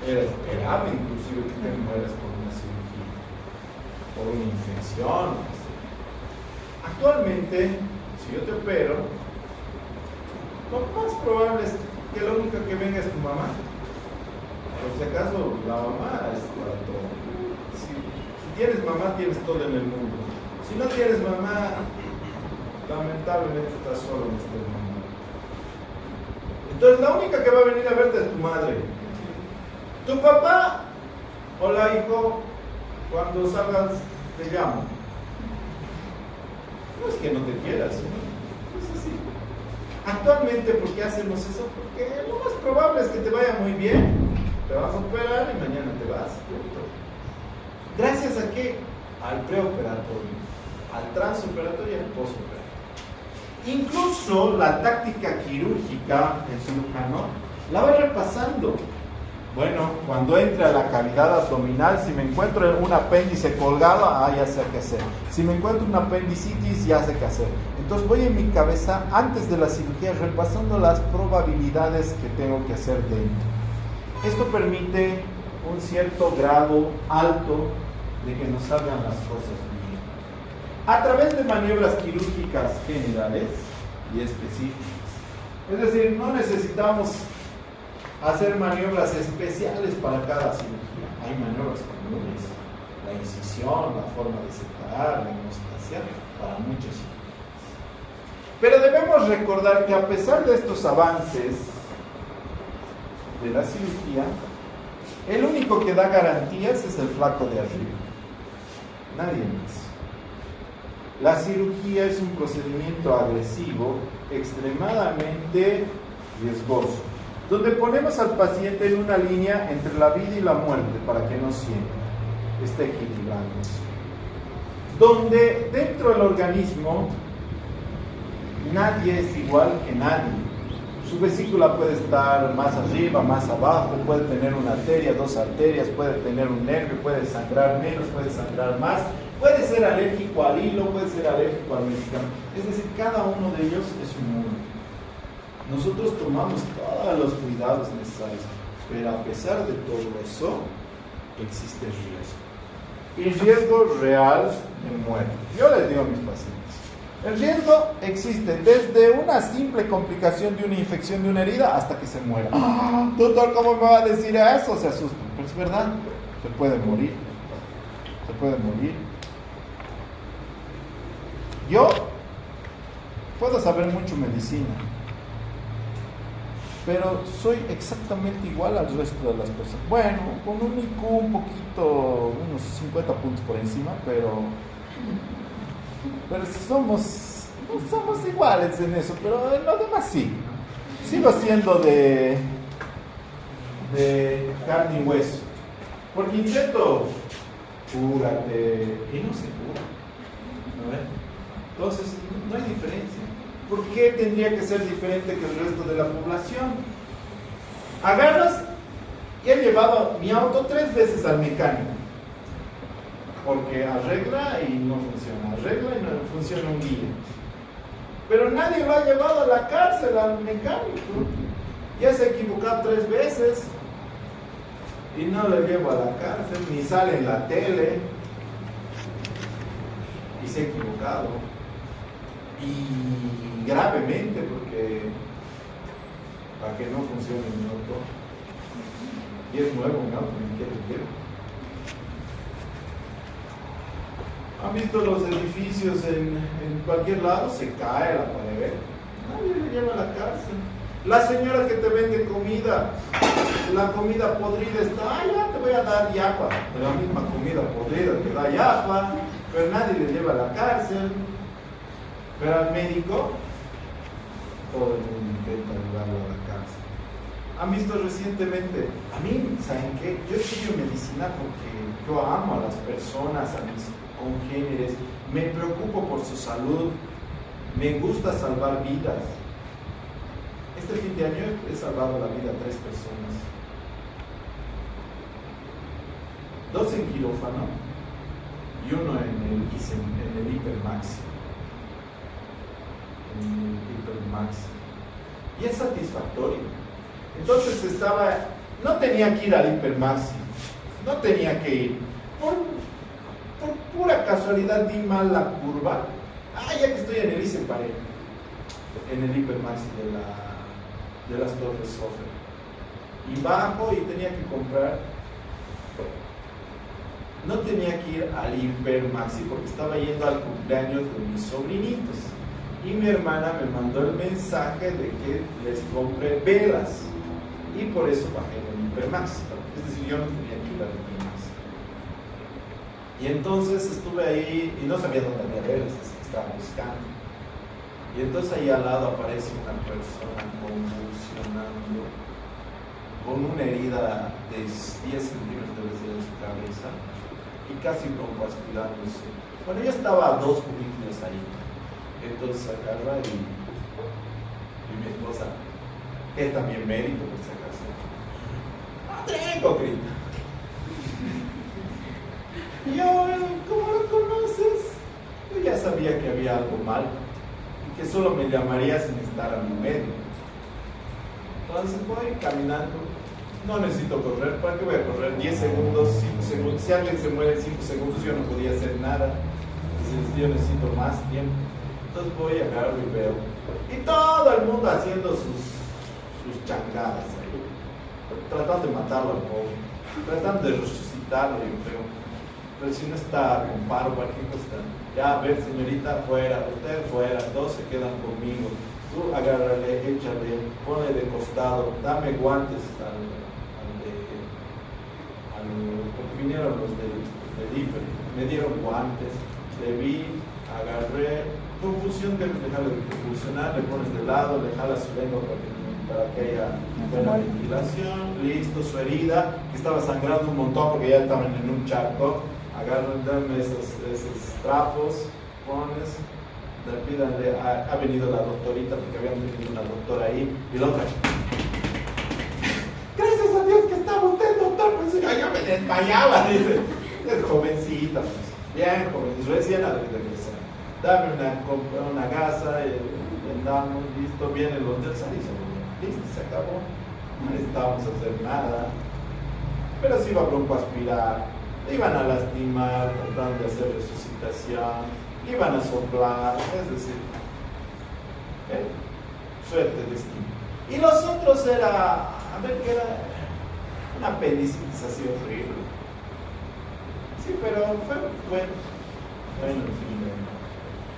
Era esperable inclusive que te mueras por una cirugía, por una infección. Actualmente, si yo te opero, lo más probable es que la única que venga es tu mamá. Por si acaso, la mamá es para todo. Si tienes mamá, tienes todo en el mundo. Si no tienes mamá, lamentablemente estás solo en este mundo. Entonces la única que va a venir a verte es tu madre. Tu papá, hola hijo, cuando salgas te llamo. No es que no te quieras, ¿no? Es así. Actualmente, ¿por qué hacemos eso? Porque lo más probable es que te vaya muy bien, te vas a operar y mañana te vas. ¿Gracias a qué? Al preoperatorio, al transoperatorio y al posoperatorio. Incluso la táctica quirúrgica, el cirujano la va repasando. Bueno, cuando entre a la cavidad abdominal, si me encuentro un apéndice colgado, ya sé qué hacer. Si me encuentro una apendicitis, ya sé qué hacer. Entonces voy en mi cabeza, antes de la cirugía, repasando las probabilidades que tengo que hacer dentro. Esto permite un cierto grado alto de que nos salgan las cosas bien. A través de maniobras quirúrgicas generales y específicas. Es decir, no necesitamos hacer maniobras especiales para cada cirugía. Hay maniobras comunes, la incisión, la forma de separar, la hemostasia, para muchas cirugías. Pero debemos recordar que a pesar de estos avances de la cirugía, el único que da garantías es el flaco de arriba, nadie más. La cirugía es un procedimiento agresivo extremadamente riesgoso. donde ponemos al paciente en una línea entre la vida y la muerte para que no sienta, esté equilibrándose. Donde dentro del organismo nadie es igual que nadie. Su vesícula puede estar más arriba, más abajo, puede tener una arteria, dos arterias, puede tener un nervio, puede sangrar menos, puede sangrar más, puede ser alérgico al hilo, puede ser alérgico al medicamento. Es decir, cada uno de ellos es un mundo. Nosotros tomamos todos los cuidados necesarios, pero a pesar de todo eso, existe riesgo. Y riesgo real de muerte. Yo les digo a mis pacientes, el riesgo existe desde una simple complicación de una infección de una herida hasta que se muera. ¡Ah, doctor, cómo me va a decir eso! Se asusta. Pero es verdad, se puede morir. Se puede morir. Yo puedo saber mucho medicina, pero soy exactamente igual al resto de las personas. Bueno, con un IQ un poquito, unos 50 puntos por encima, pero somos iguales en eso, pero en lo demás sí. Sigo siendo de carne y hueso, porque intento curarte y no se cura. ¿No ven? Entonces, no hay diferencia. ¿Por qué tendría que ser diferente que el resto de la población? Agarras y he llevado mi auto 3 veces al mecánico, porque arregla y no funciona, arregla y no funciona un día. Pero nadie lo ha llevado a la cárcel al mecánico. Ya se ha equivocado 3 veces y no lo llevo a la cárcel, ni sale en la tele y se ha equivocado. Y gravemente, porque para que no funcione mi auto, y es nuevo un auto, ni quiero. ¿Han visto los edificios en cualquier lado? Se cae la pared, nadie le lleva a la cárcel. La señora que te vende comida, la comida podrida está, ya te voy a dar yapa, de la misma comida podrida te da yapa, pero nadie le lleva a la cárcel. Pero al médico, todo el mundo intenta llevarlo a la cárcel. ¿Han visto recientemente? A mí, ¿saben qué? Yo estudio medicina porque yo amo a las personas, a mis congéneres, me preocupo por su salud, me gusta salvar vidas. Este fin de año he salvado la vida a 3 personas. 2 en quirófano y uno en el hipermaxi. Y es satisfactorio. Entonces no tenía que ir al hipermaxi, no tenía que ir. Por pura casualidad di mal la curva. Ya que estoy en el ICE paré en el hipermaxi de las Torres Sofer. Y bajo y tenía que comprar. No tenía que ir al hipermaxi porque estaba yendo al cumpleaños de mis sobrinitos. Y mi hermana me mandó el mensaje de que les compré velas. Y por eso bajé en el hipermaxi. Es decir, yo no tenía que ir al hipermaxi. Y entonces estuve ahí y no sabía dónde había velas, estaba buscando. Y entonces ahí al lado aparece una persona convulsionando, con una herida de 10 centímetros de su cabeza y casi broncoaspirándose. Bueno, yo estaba a 2 cubículos ahí. Entonces agarra y mi esposa, que es también médico por si acaso, ¡André, grita! Y yo, ¿cómo lo conoces? Yo ya sabía que había algo mal y que solo me llamaría sin estar a mi médico. Entonces voy caminando, no necesito correr, ¿para qué voy a correr? 10 segundos, 5 segundos, si alguien se muere en 5 segundos yo no podía hacer nada, entonces yo necesito más tiempo. Entonces voy, agarro y veo. Y todo el mundo haciendo sus changadas ahí. Tratando de matarlo al pobre. Tratando de resucitarlo, yo creo. Pero si no está con paro, cualquier cosa. Ya, a ver, señorita, fuera. Usted fuera. Todos se quedan conmigo. Tú agárrale, échale, ponle de costado. Dame guantes porque vinieron los del hiper. Me dieron guantes. Le vi, agarré. Confusión, dejarle de convulsionar, le pones de lado, le jalas su lengua para que no para que haya buena ventilación. Listo, su herida, que estaba sangrando un montón porque ya estaban en un charco. Agarran, dame esos trapos, pones, pídanle, ha venido la doctorita porque habían tenido una doctora ahí, y la otra, gracias a Dios que estaba usted, doctor, pues yo me desmayaba, dice, es jovencita, pues, bien joven, recién ha de regresar, dame una gasa, vendamos, listo, vienen los del servicio, listo, se acabó, no necesitábamos hacer nada, pero sí iba a broncoaspirar, iban a lastimar, tratando de hacer resucitación, iban a soplar, es decir, suerte, destino. Y los otros era, a ver, que era una apendicitis así horrible. Sí, pero fue bueno, en fin.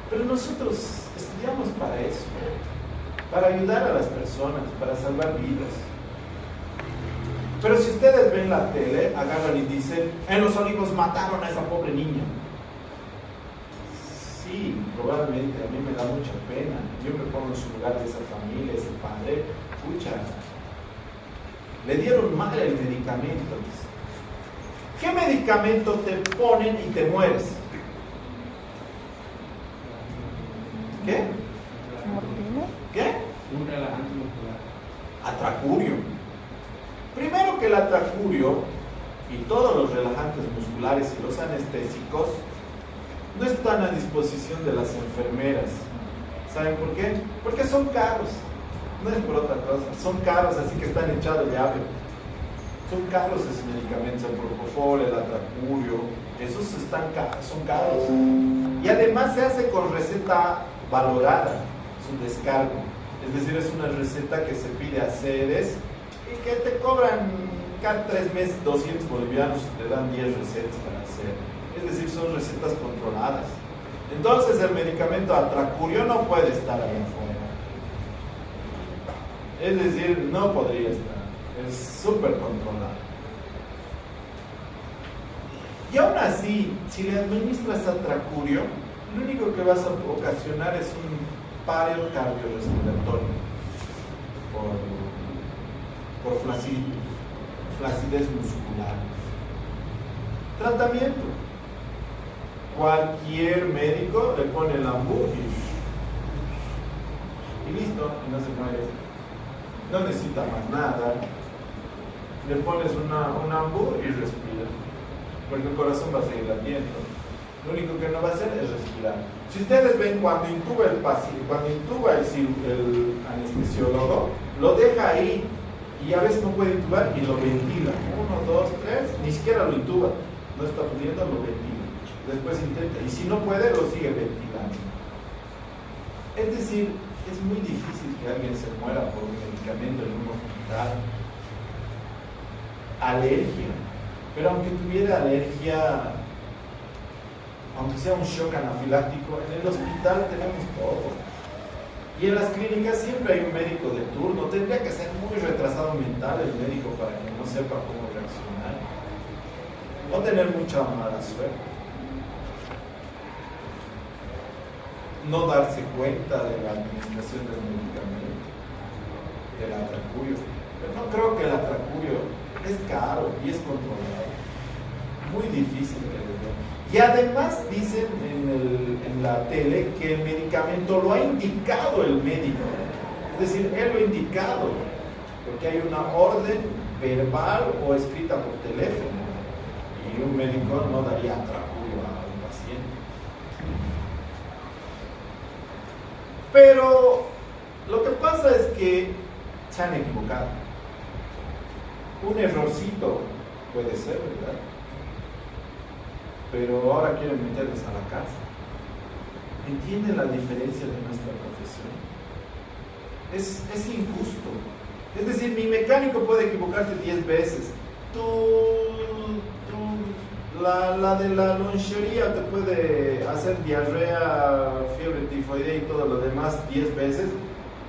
Pero nosotros estudiamos para eso, para ayudar a las personas, para salvar vidas. Pero si ustedes ven la tele, agarran y dicen, en Los Olivos mataron a esa pobre niña. Sí, probablemente, a mí me da mucha pena. Yo me pongo en su lugar de esa familia, ese padre. Pucha, le dieron mal el medicamento. ¿Qué medicamento te ponen y te mueres? ¿Qué? ¿Morfina? ¿Qué? Un relajante muscular. Atracurio. Primero que el atracurio y todos los relajantes musculares y los anestésicos no están a disposición de las enfermeras. ¿Saben por qué? Porque son caros. No es por otra cosa. Son caros, así que están echados de ave. Son caros esos medicamentos, el propofol, el atracurio. Esos son caros. Y además se hace con receta valorada. Es un descargo. Es decir, es una receta que se pide a sedes y que te cobran cada 3 meses 200 bolivianos y te dan 10 recetas para hacer. Es decir, son recetas controladas. Entonces el medicamento atracurio no puede estar ahí afuera. Es decir, no podría estar. Es súper controlado. Y aún así, si le administras atracurio, lo único que vas a ocasionar es un paro cardiorrespiratorio por flacidez muscular. Tratamiento. Cualquier médico le pone el ambú y listo, y no se muere. No necesita más nada. Le pones un ambú y respira, porque el corazón va a seguir latiendo. Lo único que no va a hacer es respirar. Si ustedes ven, cuando intuba el paciente, cuando intuba el anestesiólogo, lo deja ahí y a veces no puede intubar y lo ventila. 1, 2, 3, ni siquiera lo intuba. No está pudiendo, lo ventila. Después intenta, y si no puede, lo sigue ventilando. Es decir, es muy difícil que alguien se muera por un medicamento en un hospital. Alergia. Pero aunque tuviera alergia, aunque sea un shock anafiláctico, en el hospital tenemos todo. Y en las clínicas siempre hay un médico de turno. Tendría que ser muy retrasado mental el médico para que no sepa cómo reaccionar. O tener mucha mala suerte. No darse cuenta de la administración del medicamento, del atracurio. Pero no creo que el atracurio es caro y es controlado. Muy difícil que lo vean. Y además dicen en la tele que el medicamento lo ha indicado el médico. Es decir, él lo ha indicado, porque hay una orden verbal o escrita por teléfono. Y un médico no daría atracurio a un paciente. Pero lo que pasa es que se han equivocado. Un errorcito puede ser, ¿verdad? Pero ahora quieren meterles a la cárcel. ¿Entienden la diferencia de nuestra profesión? Es injusto. Es decir, mi mecánico puede equivocarse 10 veces. La de la lonchería te puede hacer diarrea, fiebre tifoidea y todo lo demás 10 veces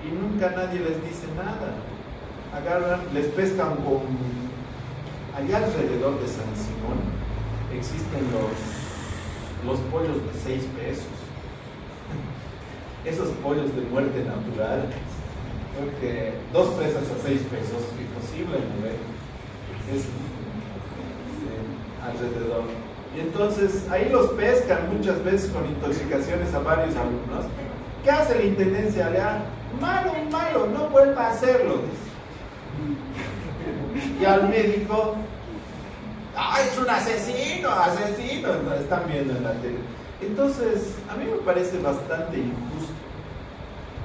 y nunca nadie les dice nada. Agarran, les pescan con... Allá alrededor de San Simón existen los pollos de 6 pesos. Esos pollos de muerte natural. Creo que 2 presas a 6 pesos, imposible, ¿no ve? Es alrededor. Y entonces ahí los pescan muchas veces con intoxicaciones a varios alumnos. ¿Qué hace la intendencia? Le da, malo, no vuelva a hacerlo. Y al médico, ¡ay, es un asesino! Están viendo en la tele. Entonces, a mí me parece bastante injusto.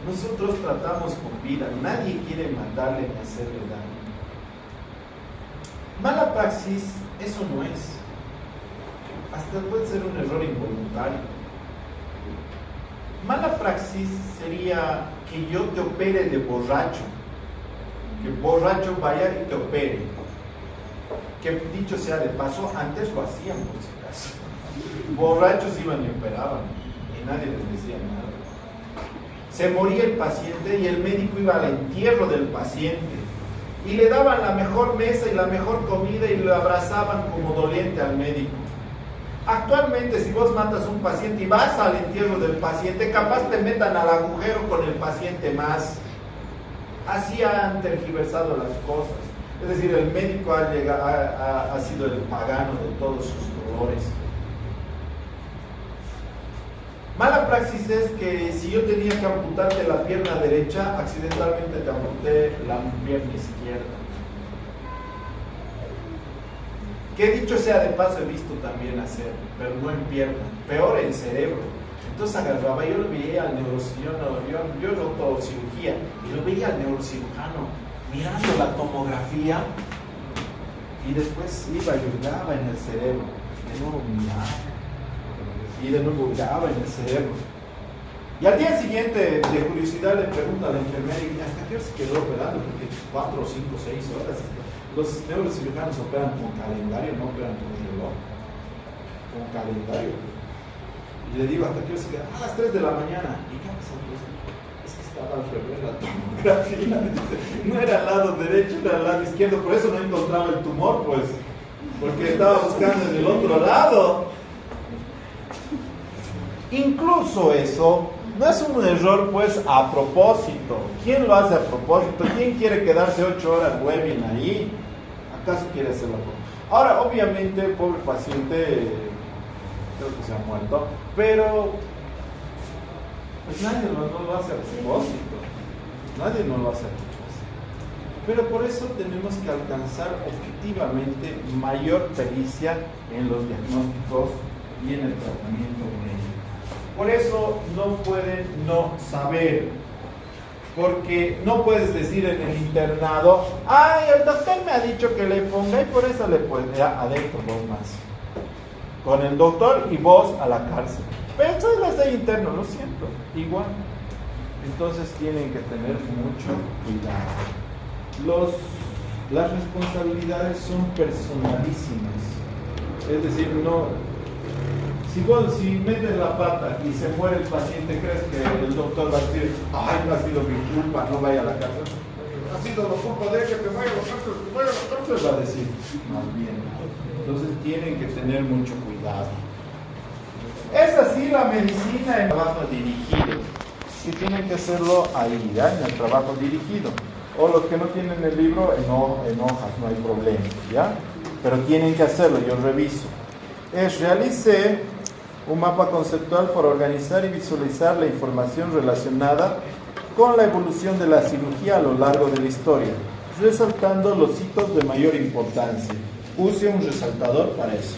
Nosotros tratamos con vida, nadie quiere matarle ni hacerle daño. Mala praxis, eso no es. Hasta puede ser un error involuntario. Mala praxis sería que yo te opere de borracho. Que borracho vaya y te opere. Que dicho sea de paso, antes lo hacían por si acaso. Borrachos iban y operaban y nadie les decía nada. Se moría el paciente y el médico iba al entierro del paciente y le daban la mejor mesa y la mejor comida y lo abrazaban como doliente al médico. Actualmente, si vos matas a un paciente y vas al entierro del paciente, capaz te metan al agujero con el paciente más. Así han tergiversado las cosas. Es decir, el médico ha sido el pagano de todos sus dolores. Mala praxis es que si yo tenía que amputarte la pierna derecha, accidentalmente te amputé la pierna izquierda. Que dicho sea de paso he visto también hacer, pero no en pierna, peor en cerebro. Entonces agarraba, yo lo veía al neurocirujano, yo noto cirugía, y lo veía al neurocirujano mirando la tomografía y después iba y hurgaba en el cerebro, de nuevo miraba y de nuevo hurgaba en el cerebro. Y al día siguiente, de curiosidad, le pregunta a la enfermera, ¿y hasta qué hora se quedó operando? Porque 4, 5, 6 horas. Los neurocirujanos operan con calendario, no operan con reloj. Con calendario. Y le digo, ¿hasta qué hora se queda? A las 3 de la mañana. ¿Y qué pasó? Es que estaba al revés la tomografía. No era al lado derecho, era al lado izquierdo. Por eso no encontraba el tumor, pues. Porque estaba buscando en el otro lado. Incluso eso no es un error, pues, a propósito. ¿Quién lo hace a propósito? ¿Quién quiere quedarse 8 horas webbing ahí? ¿Acaso quiere hacerlo? Ahora, obviamente, el pobre paciente creo que se ha muerto, pero pues nadie no lo hace a propósito. Nadie no lo hace a propósito. Pero por eso tenemos que alcanzar objetivamente mayor pericia en los diagnósticos y en el tratamiento médico. Por eso no pueden no saber, porque no puedes decir en el internado, ay, el doctor me ha dicho que le ponga y por eso le pone, ya adentro vos más, con el doctor y vos a la cárcel. Pero eso es de interno, lo siento, igual. Entonces tienen que tener mucho cuidado. Las responsabilidades son personalísimas, es decir, no. Si metes la pata y se muere el paciente, ¿crees que el doctor va a decir, ay, no ha sido mi culpa, no vaya a la cárcel? Ha sido la culpa de que te vaya a la cárcel, te vaya a la cárcel, va a decir, más bien. Entonces tienen que tener mucho cuidado. Es así la medicina en el trabajo dirigido. Y tienen que hacerlo ahí, ¿ya? En el trabajo dirigido. O los que no tienen el libro en hojas, no hay problema, ¿ya? Pero tienen que hacerlo, yo reviso. Realicé un mapa conceptual para organizar y visualizar la información relacionada con la evolución de la cirugía a lo largo de la historia, resaltando los hitos de mayor importancia. Use un resaltador para eso.